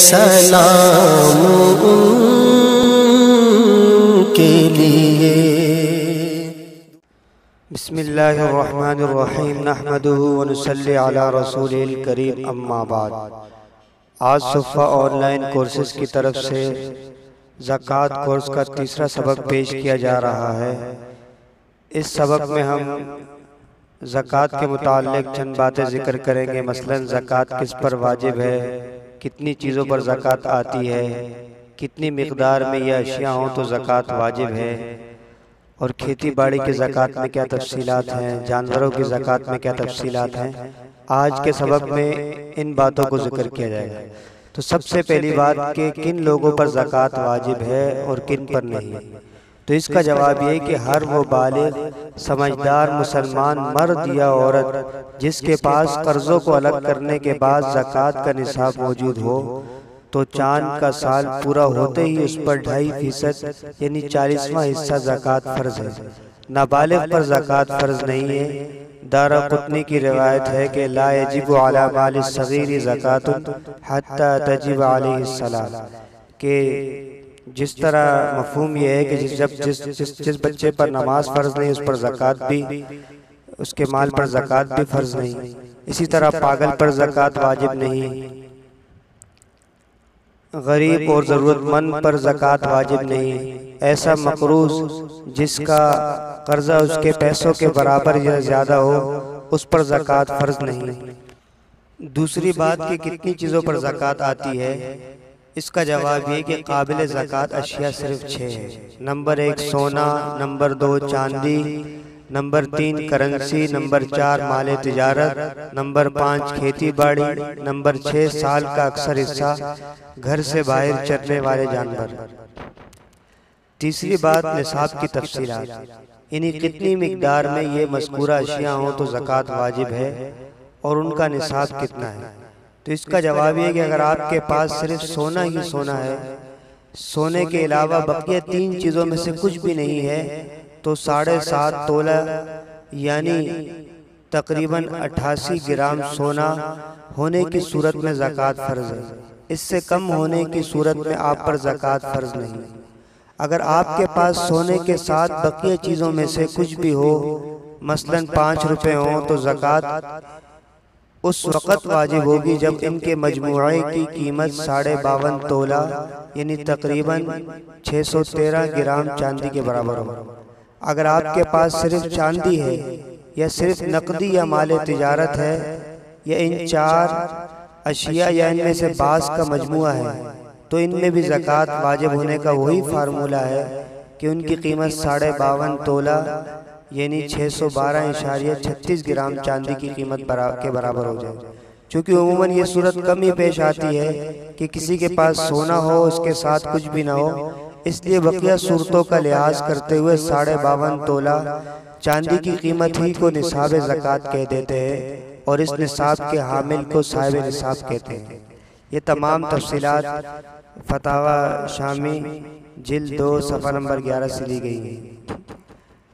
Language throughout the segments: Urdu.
سلام ان کے لیے۔ بسم اللہ الرحمن الرحیم، نحمدہ ونصلی علی رسولہ الکریم، اما بعد۔ آج صفہ آن لائن کورسز کی طرف سے زکوٰۃ کورس کا تیسرا سبق پیش کیا جا رہا ہے۔ اس سبق میں ہم زکوٰۃ کے متعلق چند باتیں ذکر کریں گے، مثلا زکوٰۃ کس پر واجب ہے، کتنی چیزوں پر زکوٰۃ آتی ہے، کتنی مقدار میں یہ اشیاء ہوں تو زکوٰۃ واجب ہے، اور کھیتی باڑی کی زکوٰۃ میں کیا تفصیلات ہیں، جانوروں کی زکوٰۃ میں کیا تفصیلات ہیں۔ آج کے سبق میں ان باتوں کو ذکر کیا جائے گا۔ تو سب سے پہلی بات کہ کن لوگوں پر زکوٰۃ واجب ہے اور کن پر نہیں، تو اس کا جواب یہ کہ ہر وہ بالغ سمجھدار مسلمان مرد یا عورت جس کے پاس قرضوں کو الگ کرنے کے بعد زکوٰۃ کا نصاب موجود ہو، تو چاند کا سال پورا ہوتے ہی اس پر 2.5% یعنی 40واں حصہ زکوٰۃ فرض ہے۔ نابالغ پر زکوٰۃ فرض نہیں ہے۔ دارقطنی کی روایت ہے کہ لا یجب علی مال الصغیر زکوٰۃ حتی تجب علیہ الصلاۃ، کہ جس طرح مفہوم یہ ہے کہ جس بچے پر نماز فرض نہیں اس پر زکوٰۃ بھی، اس کے مال پر زکوٰۃ بھی فرض نہیں، اسی طرح پاگل پر زکوٰۃ واجب نہیں، غریب اور ضرورت مند پر زکوٰۃ واجب نہیں، ایسا مقروض جس کا قرضہ اس کے پیسوں کے برابر یا زیادہ ہو اس پر زکوٰۃ فرض نہیں۔ دوسری بات کہ کتنی چیزوں پر زکوٰۃ آتی ہے، اس کا جواب یہ کہ قابل زکوٰۃ اشیاء صرف 6 ہیں۔ نمبر 1 سونا، نمبر 2 چاندی، نمبر 3 کرنسی، نمبر 4 مال تجارت، نمبر 5 کھیتی باڑی، نمبر 6 سال کا اکثر حصہ گھر سے باہر چرنے والے جانور۔ تیسری بات نصاب کی تفصیلات، یعنی کتنی مقدار میں یہ مذکورہ اشیاء ہوں تو زکوٰۃ واجب ہے اور ان کا نصاب کتنا ہے۔ تو اس کا جواب یہ کہ اگر آپ کے پاس صرف سونا ہی سونا ہے، سونے کے علاوہ بقیہ 3 چیزوں میں سے کچھ بھی نہیں ہے، تو 7.5 تولہ یعنی تقریباً 88 گرام سونا ہونے کی صورت میں زکوٰۃ فرض ہے۔ اس سے کم ہونے کی صورت میں آپ پر زکوٰۃ فرض نہیں۔ اگر آپ کے پاس سونے کے ساتھ بقیہ چیزوں میں سے کچھ بھی ہو، مثلاً 5 روپے ہوں، تو زکوٰۃ اس وقت واجب ہوگی جب ان کے مجموعے کی قیمت 52.5 تولہ یعنی تقریباً 613 گرام چاندی کے برابر ہو۔ اگر آپ کے پاس صرف چاندی ہے یا صرف نقدی یا مال تجارت ہے، یا ان 4 اشیاء یا ان میں سے بعض کا مجموعہ ہے، تو ان میں بھی زکوٰۃ واجب ہونے کا وہی فارمولہ ہے کہ ان کی قیمت 52.5 تولہ یعنی 612.36 گرام چاندی کی قیمت کے برابر ہو جائے۔ چونکہ عموماً یہ صورت کم ہی پیش آتی ہے کہ کسی کے پاس سونا ہو اس کے ساتھ کچھ بھی نہ ہو، اس لیے بقیہ صورتوں کا لحاظ کرتے ہوئے 52.5 تولہ چاندی کی قیمت ہی کو نصاب زکوٰۃ کہہ دیتے ہیں، اور اس نصاب کے حامل کو صاحب نصاب کہتے ہیں۔ یہ تمام تفصیلات فتاوی شامی جلد 2 صفحہ نمبر 11 سے لی گئی ہیں۔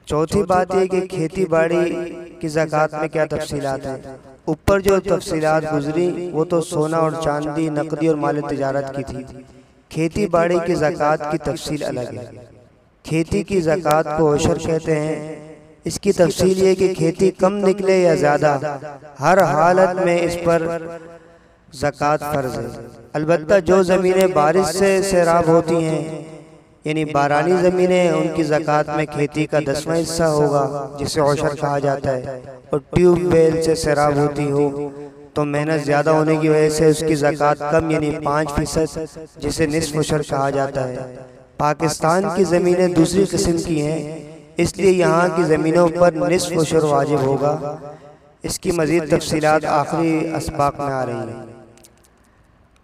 چوتھی بات یہ کہ کھیتی باڑی کی زکوٰۃ میں کیا تفصیلات ہیں۔ اوپر جو تفصیلات گزری وہ تو سونا اور چاندی، نقدی اور مال تجارت کی تھی۔ کھیتی باڑی کی زکوٰۃ کی تفصیل الگ ہے۔ کھیتی کی زکوٰۃ کو عشر کہتے ہیں۔ اس کی تفصیل یہ کہ کھیتی کم نکلے یا زیادہ، ہر حالت میں اس پر زکوٰۃ فرض ہے۔ البتہ جو زمینیں بارش سے سیراب ہوتی ہیں، یعنی بارانی زمینیں، ان کی زکوٰۃ میں کھیتی کا 10واں حصہ ہوگا جسے عشر کہا جاتا ہے، اور ٹیوب ویل سے سیراب ہوتی ہو تو محنت زیادہ ہونے کی وجہ سے اس کی زکوٰۃ کم یعنی 5% جسے نصف عشر کہا جاتا ہے۔ پاکستان کی زمینیں دوسری قسم کی ہیں، اس لیے یہاں کی زمینوں پر نصف عشر واجب ہوگا۔ اس کی مزید تفصیلات آخری اسباق میں آ رہی ہیں۔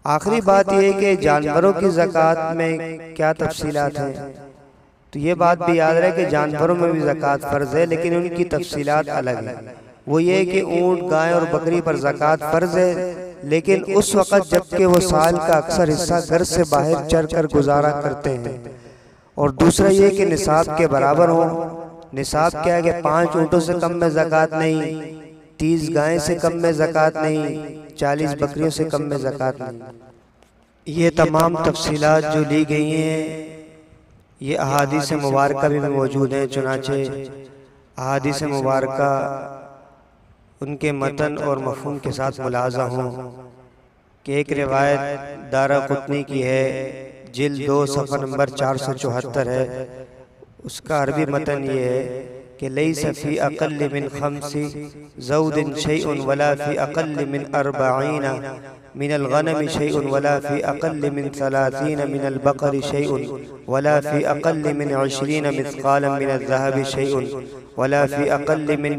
آخری بات یہ ہے کہ جانوروں کی زکوٰۃ میں کیا تفصیلات ہیں، تو یہ بات بھی یاد رہے کہ جانوروں میں بھی زکوٰۃ فرض ہے، لیکن ان کی تفصیلات الگ ہیں۔ وہ یہ کہ اونٹ، گائے اور بکری پر زکوٰۃ فرض ہے، لیکن اس وقت جبکہ وہ سال کا اکثر حصہ گھر سے باہر چر کر گزارا کرتے ہیں۔ اور دوسرا یہ کہ نصاب کے برابر ہوں۔ نصاب کیا ہے کہ 5 اونٹوں سے کم میں زکوٰۃ نہیں، 30 گائیں سے کم میں زکوٰۃ نہیں، 40 بکریوں سے کم میں زکوٰۃ نہیں۔ یہ تمام تفصیلات جو لی گئی ہیں یہ احادیث مبارکہ بھی موجود ہیں، چنانچہ احادیث مبارکہ ان کے متن اور مفہوم کے ساتھ ملاحظہ ہوں کہ ایک روایت دارقطنی کی ہے، جلد 2 صفحہ نمبر 474 ہے۔ اس کا عربی متن یہ ہے کہ لیس فی اقل من 5 زود شیء ولا فی اقل من 40 من الغنم شيء ولا في أقل من 30 من البقر شيء ولا في أقل من 20 مثقالا من الذهب شيء ولا في أقل من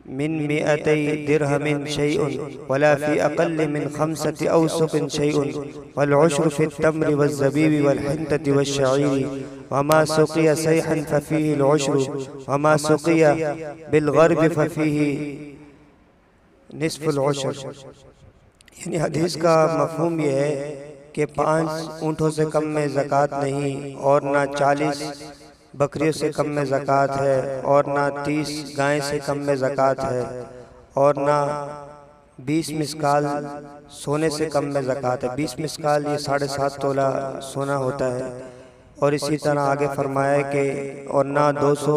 200 درهم شيء ولا في أقل من 5 أوسق شيء والعشر في التمر والزبيب والحنطة والشعير وما سقي سيحا ففيه العشر وما سقي بالغرب ففيه نصف العشر۔ یعنی حدیث کا مفہوم یہ ہے کہ 5 اونٹوں سے کم میں زکوٰۃ نہیں، اور نہ 40 بکریوں سے کم میں زکوٰۃ ہے، اور نہ 30 گائیں سے کم میں زکوٰۃ ہے، اور نہ 20 مسکال سونے سے کم میں زکوٰۃ ہے۔ 20 مسکال یہ 7.5 تولہ سونا ہوتا ہے۔ اور اسی طرح آگے فرمایا کہ اور نہ 200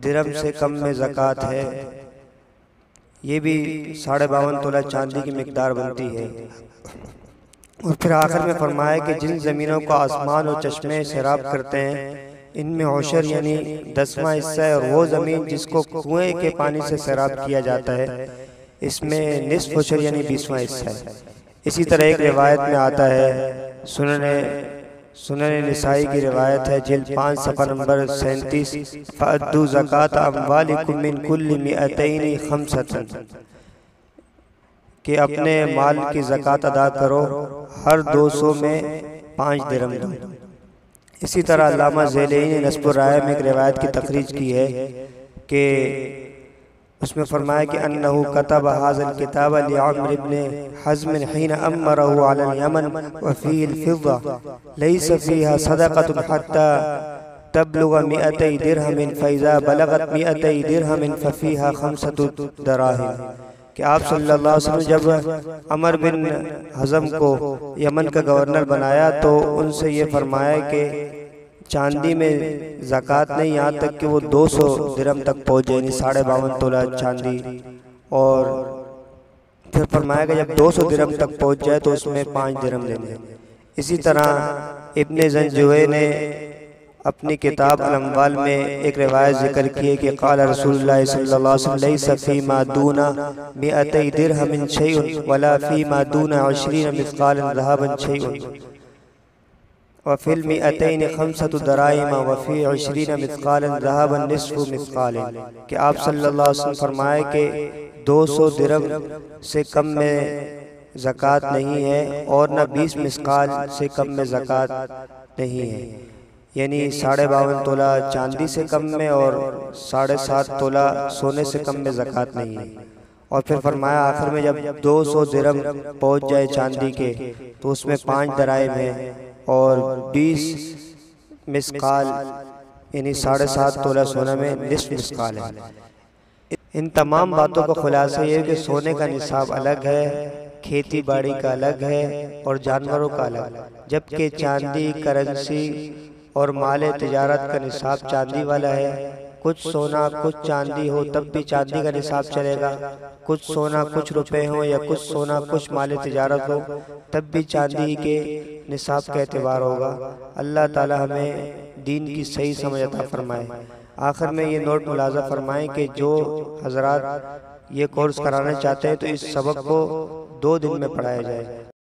درہم سے کم میں زکوٰۃ ہے، یہ بھی 52.5 تولہ چاندی کی مقدار بنتی ہے۔ اور پھر آخر میں فرمایا کہ جن زمینوں کو آسمان اور چشمے سیراب کرتے ہیں ان میں عشر یعنی 10واں حصہ ہے، اور وہ زمین جس کو کنویں کے پانی سے سیراب کیا جاتا ہے اس میں نصف عشر یعنی 20واں حصہ ہے۔ اسی طرح ایک روایت میں آتا ہے، سنن نسائی کی روایت ہے، جلد 5 صفحہ نمبر 37، فَأَدُّوا زَكَاةَ أَمْوَالِكُم مِّن كُلِّ 200 خَمْسَةً، کہ اپنے مال کی زکوٰۃ ادا کرو، ہر 200 میں 5 درہم دو۔ اسی طرح علامہ ذیلئی نے نصب الرائے میں ایک روایت کی تخریج کی ہے کہ اس میں فرمایا کہ انہو کتب هذا الكتاب لعمر بن حزم حين امره على اليمن وفيه الفضة ليس فيها صدقة حتى تبلغ 200 درهم فإذا بلغت 200 درهم ففيها 5 دراهم، کہ آپ صلی اللہ علیہ وسلم جب عمر بن حزم کو یمن کا گورنر بنایا تو ان سے یہ فرمایا کہ چاندی میں زکوٰۃ نہیں یہاں تک کہ وہ 200 درہم تک پہنچ جائے، یعنی 52.5 تولہ چاندی۔ اور پھر فرمایا کہ جب 200 درہم تک پہنچ جائے تو اس میں 5 درہم دینے۔ اسی طرح ابن زنجوی نے اپنی کتاب الاموال میں ایک روایت ذکر کی ہے کہ قال رسول اللہ صلی اللہ علیہ وسلم لیس فیما دون 200 درہم شیء ولا فیما دون 20 مثقالا ذهبا شیء وفی المئتین 5 دراہم وفی 20 مثقالا ذهبا نصف مثقال، کہ آپ صلی اللہ علیہ وسلم فرمائے کہ 200 درہم سے کم میں زکوٰۃ نہیں ہے، اور نہ 20 مثقال سے کم میں زکوٰۃ نہیں ہے، یعنی 52.5 تولہ چاندی سے کم میں اور 7.5 تولہ سونے سے کم میں زکوٰۃ نہیں ہے۔ اور پھر فرمایا آخر میں جب 200 درہم پہنچ جائے چاندی کے تو اس میں 5 دراہم ہیں، اور 20 مسقال یعنی 7.5 تولہ سونا میں نصف مسقال ہے۔ ان تمام باتوں کا خلاصہ یہ ہے کہ سونے کا نصاب الگ ہے، کھیتی باڑی کا الگ ہے، اور جانوروں کا الگ، جبکہ چاندی، کرنسی اور مال تجارت کا نصاب چاندی والا ہے۔ کچھ سونا کچھ چاندی ہو تب بھی چاندی کا نصاب چلے گا، کچھ سونا کچھ روپے ہوں یا کچھ سونا کچھ مال تجارت ہو تب بھی چاندی کے نصاب کا اعتبار ہوگا۔ اللہ تعالی ہمیں دین کی صحیح سمجھ عطا فرمائے۔ آخر میں یہ نوٹ ملاحظہ فرمائیں کہ جو حضرات یہ کورس کرانا چاہتے ہیں تو اس سبق کو 2 دن میں پڑھایا جائے۔